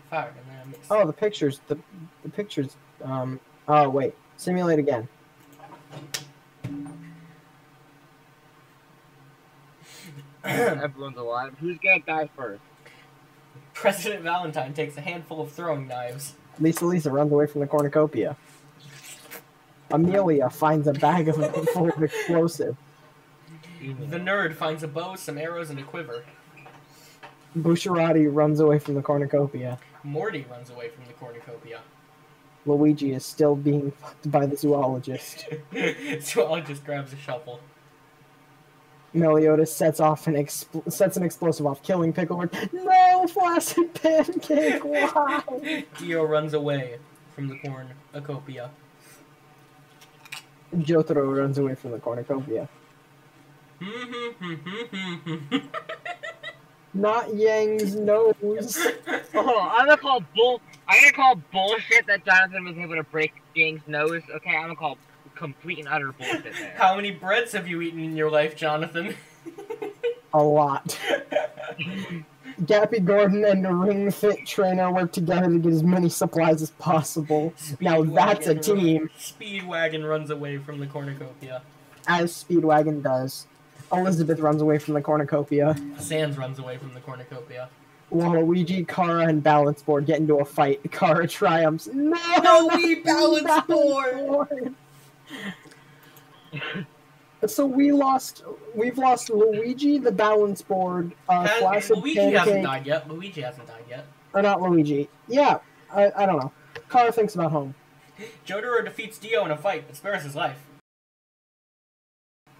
fired, and then I missed. Oh, the pictures. The pictures. Oh wait. Simulate again. Everyone's alive. Who's gonna die first? President Valentine takes a handful of throwing knives. Lisa runs away from the cornucopia. Amelia finds a bag full of explosive. The nerd finds a bow, some arrows, and a quiver. Bucciarati runs away from the cornucopia. Morty runs away from the cornucopia. Luigi is still being fucked by the zoologist. Zoologist grabs a shovel. Meliodas sets an explosive off, killing Picklewood. No, Flaccid Pancake, why? Dio runs away from the cornucopia. Jotaro runs away from the cornucopia. Not Yang's nose. Oh, I'm gonna call bullshit that Jonathan was able to break Yang's nose. Okay, I'm gonna call complete and utter bullshit there. How many breads have you eaten in your life, Jonathan? A lot. Gappy Gordon and the Ring Fit trainer work together to get as many supplies as possible. Now that's a team. Speedwagon runs away from the cornucopia. As Speedwagon does. Elizabeth runs away from the cornucopia. Sans runs away from the cornucopia. Waluigi, Kara, and Balance Board get into a fight. Kara triumphs. No, we Balance Board! So we've lost Luigi, the Balance Board, Flaccid Luigi Pancake. hasn't died yet. Luigi hasn't died yet. Or not Luigi. Yeah, I don't know. Kara thinks about home. Jotaro defeats Dio in a fight, but spares his life.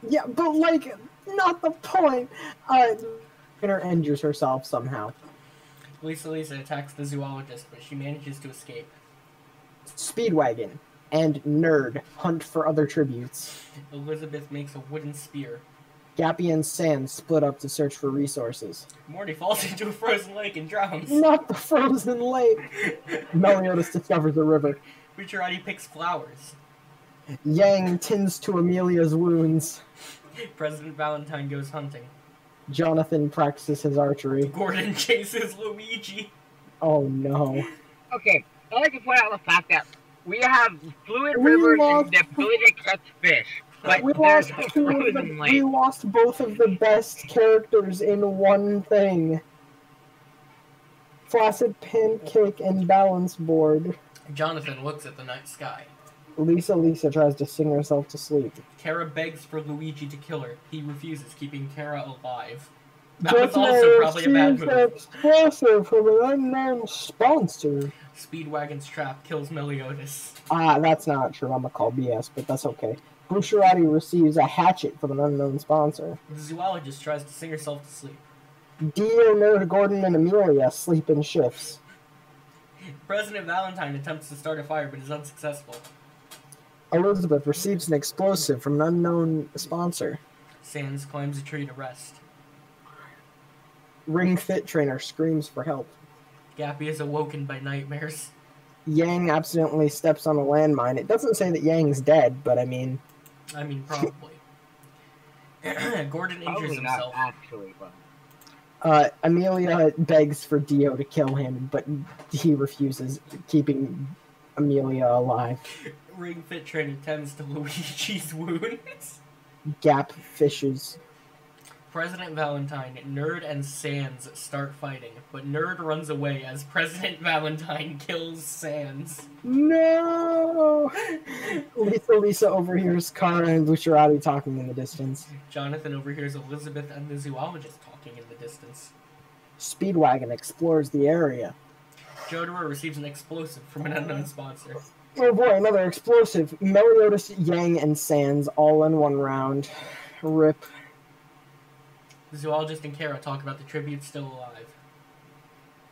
Yeah, but like, not the point. Trainer injures herself somehow. Lisa attacks the zoologist, but she manages to escape. Speedwagon and Nerd hunt for other tributes. Elizabeth makes a wooden spear. Gappy and Sans split up to search for resources. Morty falls into a frozen lake and drowns. Not the frozen lake! Meliodas discovers a river. Bucciarati picks flowers. Yang tends to Amelia's wounds. President Valentine goes hunting. Jonathan practices his archery. Gordon chases Luigi. Oh no. Okay, I'd like to point out the fact that we have fluid rivers and the ability to catch fish. But we there's lost, no frozen lake. we lost both of the best characters in one thing. Flaccid Pancake and Balance Board. Jonathan looks at the night sky. Lisa tries to sing herself to sleep. Kara begs for Luigi to kill her. He refuses, keeping Kara alive. That was also probably a bad move. Explosive from an unknown sponsor. Speedwagon's trap kills Meliodas. That's not true. I'm gonna call BS, but that's okay. Bucciarati receives a hatchet from an unknown sponsor. The zoologist tries to sing herself to sleep. Dio, Nerd, Gordon, and Amelia sleep in shifts. President Valentine attempts to start a fire, but is unsuccessful. Elizabeth receives an explosive from an unknown sponsor. Sans climbs a tree to rest. Ring Fit Trainer screams for help. Gappy is awoken by nightmares. Yang accidentally steps on a landmine. It doesn't say that Yang's dead, but I mean, probably. Gordon injures himself. Not actually, but... Amelia begs for Dio to kill him, but he refuses, keeping Amelia alive. Ring Fit Trainer tends to Luigi's wounds. Gap fishes. President Valentine, Nerd, and Sans start fighting, but Nerd runs away as President Valentine kills Sans. No! Lisa overhears Kara and Bucciarati talking in the distance. Jonathan overhears Elizabeth and the zoologist talking in the distance. Speedwagon explores the area. Jotaro receives an explosive from an unknown sponsor. Oh boy, another explosive. Meliodas, Yang, and Sans all in one round. Rip. The zoologist and Kara talk about the tribute still alive.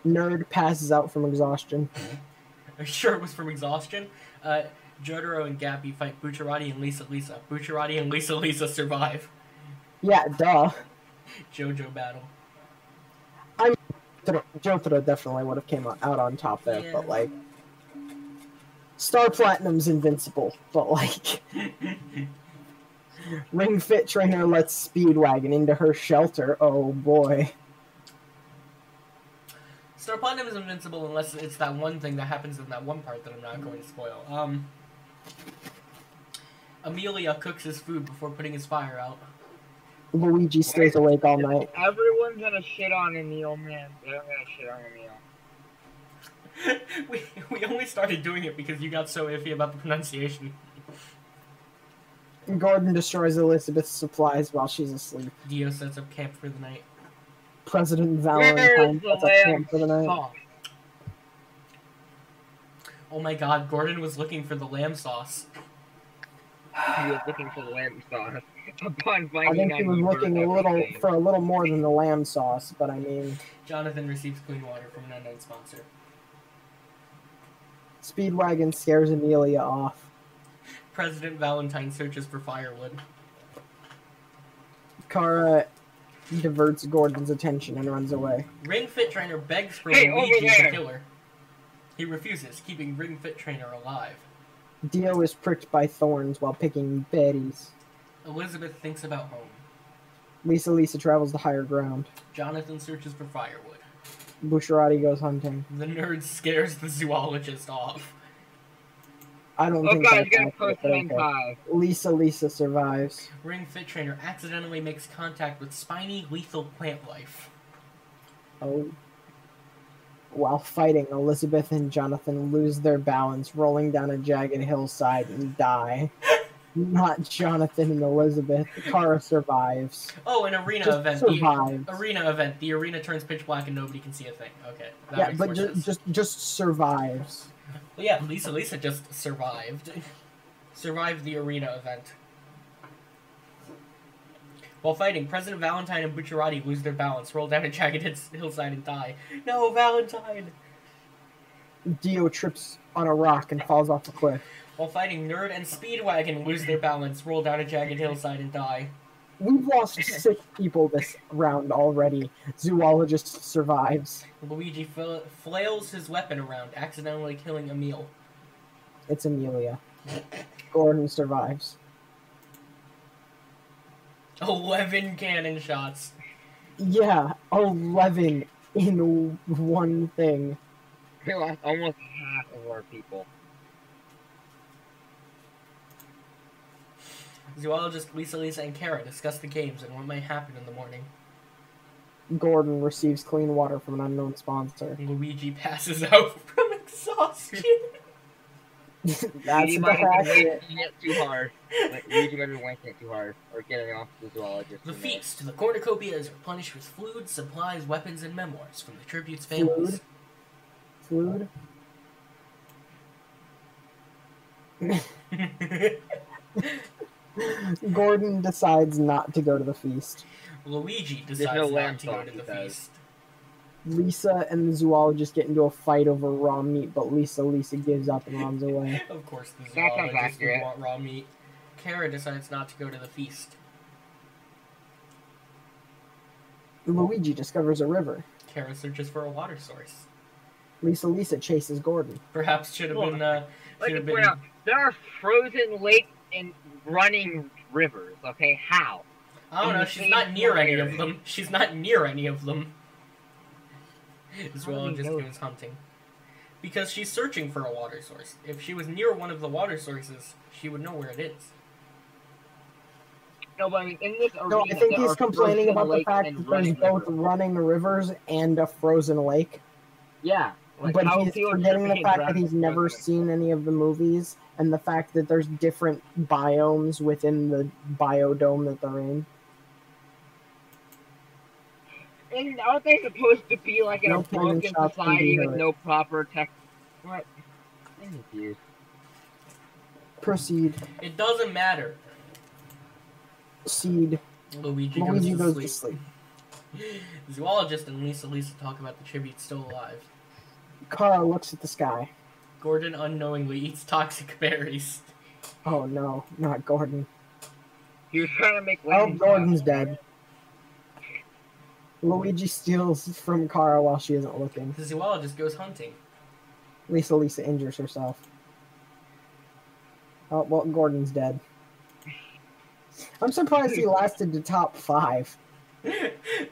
Nerd passes out from exhaustion. Are you sure it was from exhaustion? Jotaro and Gappy fight Bucciarati and Lisa. Bucciarati and Lisa survive. Yeah, duh. JoJo battle. Jotaro definitely would have came out on top there, Yeah. but like... Star Platinum's invincible, but like... Ring Fit Trainer lets Speedwagon into her shelter. Oh boy. Star Platinum is invincible unless it's that one thing that happens in that one part that I'm not going to spoil. Amelia cooks his food before putting his fire out. Luigi stays awake all night. Everyone's gonna shit on Emil, man. They're gonna shit on Emil. we only started doing it because you got so iffy about the pronunciation. Gordon destroys Elizabeth's supplies while she's asleep. Dio sets up camp for the night. President Where's Valentine the sets up camp for the night. sauce? Oh my god, Gordon was looking for the lamb sauce. He was looking for the lamb sauce. Upon I finding think he out was he looking burned a everything. little more than the lamb sauce, but I mean, Jonathan receives clean water from an unknown sponsor. Speedwagon scares Amelia off. President Valentine searches for firewood. Kara diverts Gordon's attention and runs away. Ring Fit Trainer begs for Hey, Luigi over to there! kill her. He refuses, keeping Ring Fit Trainer alive. Dio is pricked by thorns while picking berries. Elizabeth thinks about home. Lisa travels to higher ground. Jonathan searches for firewood. Bucciarati goes hunting. The nerd scares the zoologist off. I don't Oh think god, that's he's gonna accurate, post but it okay. on 5. Lisa survives. Ring Fit Trainer accidentally makes contact with spiny, lethal plant life. Oh. While fighting, Elizabeth and Jonathan lose their balance, rolling down a jagged hillside and die. Not Jonathan and Elizabeth. Kara survives. Oh, an arena Just event. survives. The arena event. The arena turns pitch black and nobody can see a thing. Okay, that Yeah, makes but more sense. just survives. Well, yeah, Lisa just survived. Survived the arena event. While fighting, President Valentine and Bucciarati lose their balance, roll down a jagged hillside and die. No, Valentine! Dio trips on a rock and falls off a cliff. While fighting, Nerd and Speedwagon lose their balance, roll down a jagged hillside and die. We've lost 6 people this round already. Zoologist survives. Luigi flails his weapon around, accidentally killing Emil. It's Amelia. Gordon survives. 11 cannon shots. Yeah, 11 in one thing. We lost almost half of our people. Zoologist Lisa, and Kara discuss the games and what might happen in the morning. Gordon receives clean water from an unknown sponsor. Luigi passes out from exhaustion. That's You the might have been accurate. wanking it too hard. Like, Luigi might have been wanking it too hard. Or getting off the zoologist. The you know. feast, the cornucopia, is replenished with food, supplies, weapons, and memoirs from the tribute's families. Food? Gordon decides not to go to the feast. Luigi There's decides no not lamb to go sauce, to he the says. feast. Lisa and the zoologist get into a fight over raw meat, but Lisa gives up and runs away. Of course, the sounds zoologist would accurate. want raw meat. Kara decides not to go to the feast. Luigi discovers a river. Kara searches for a water source. Lisa chases Gordon. Perhaps should have been. Like Should to have point been. out, there are frozen lakes and running rivers. Okay, how? I don't in know. the She's same not near any of area. them. She's not near any of them. The How do we zoologist know goes hunting. Because she's searching for a water source. If she was near one of the water sources, she would know where it is. No, but I mean, in this arena, No, I think there he's are complaining frozen about the lakes fact and that there's running both rivers. running rivers and a frozen lake. Yeah, like, But how he's people forgetting the freaking fact drown that he's in never frozen seen any of the movies, and the fact that there's different biomes within the biodome that they're in. And aren't they supposed to be like in No a cannon broken shots can society be with hurt. no proper tech? What? I'm confused. Proceed. It doesn't matter. Seed. Luigi Luigi goes goes to to sleep. sleep. Zoologist and Lisa talk about the tribute still alive. Kara looks at the sky. Gordon unknowingly eats toxic berries. Oh no, not Gordon. He was trying to make. Oh, lemon Gordon's sauce. dead. Luigi steals from Kara while she isn't looking. The zoologist goes hunting. Lisa injures herself. Oh, well, Gordon's dead. I'm surprised he lasted to top 5.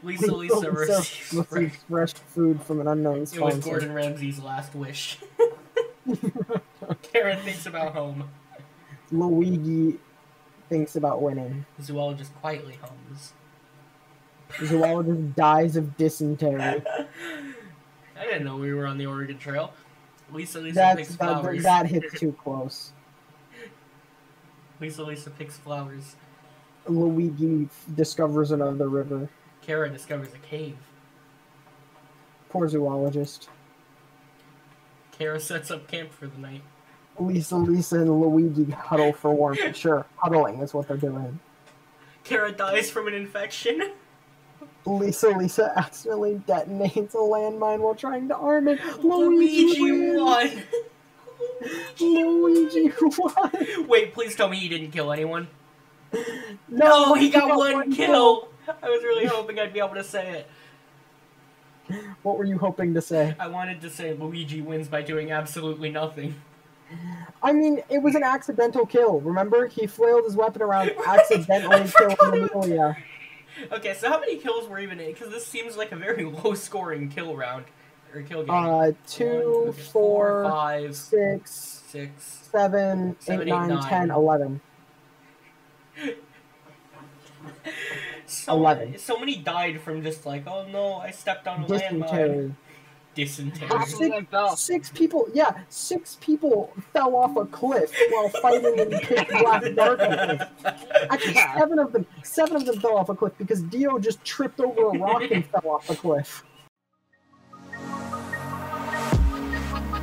Lisa receives receives fresh food from an unknown It was sponsor. Gordon Ramsay's last wish. Karen thinks about home. Luigi thinks about winning. Zoologist quietly hums. Zoologist dies of dysentery. I didn't know we were on the Oregon Trail. Lisa picks That flowers. hits too close. Lisa picks flowers. Luigi discovers another river. Kara discovers a cave. Poor zoologist. Kara sets up camp for the night. Lisa, and Luigi huddle for warmth. Sure, huddling is what they're doing. Kara dies from an infection. Lisa accidentally detonates a landmine while trying to arm it. Luigi wins. won. Luigi won. Wait, please tell me he didn't kill anyone. No, he got one kill. I was really hoping I'd be able to say it. What were you hoping to say? I wanted to say Luigi wins by doing absolutely nothing. I mean, it was an accidental kill. Remember? He flailed his weapon around, accidentally killing Amelia. Okay, so how many kills were even in? Because this seems like a very low-scoring kill round. Or kill game. 2, 1, 4, 5, 6, 6, 7, 8, 9, 10, 11. 11. So many died from just like, oh no, I stepped on a landmine. Dysentery. Six people, yeah, 6 people fell off a cliff while fighting in pitch black darkness. Actually, 7 of them fell off a cliff because Dio just tripped over a rock and fell off a cliff.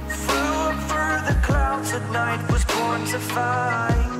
Flew over the clouds at night, was born to fight.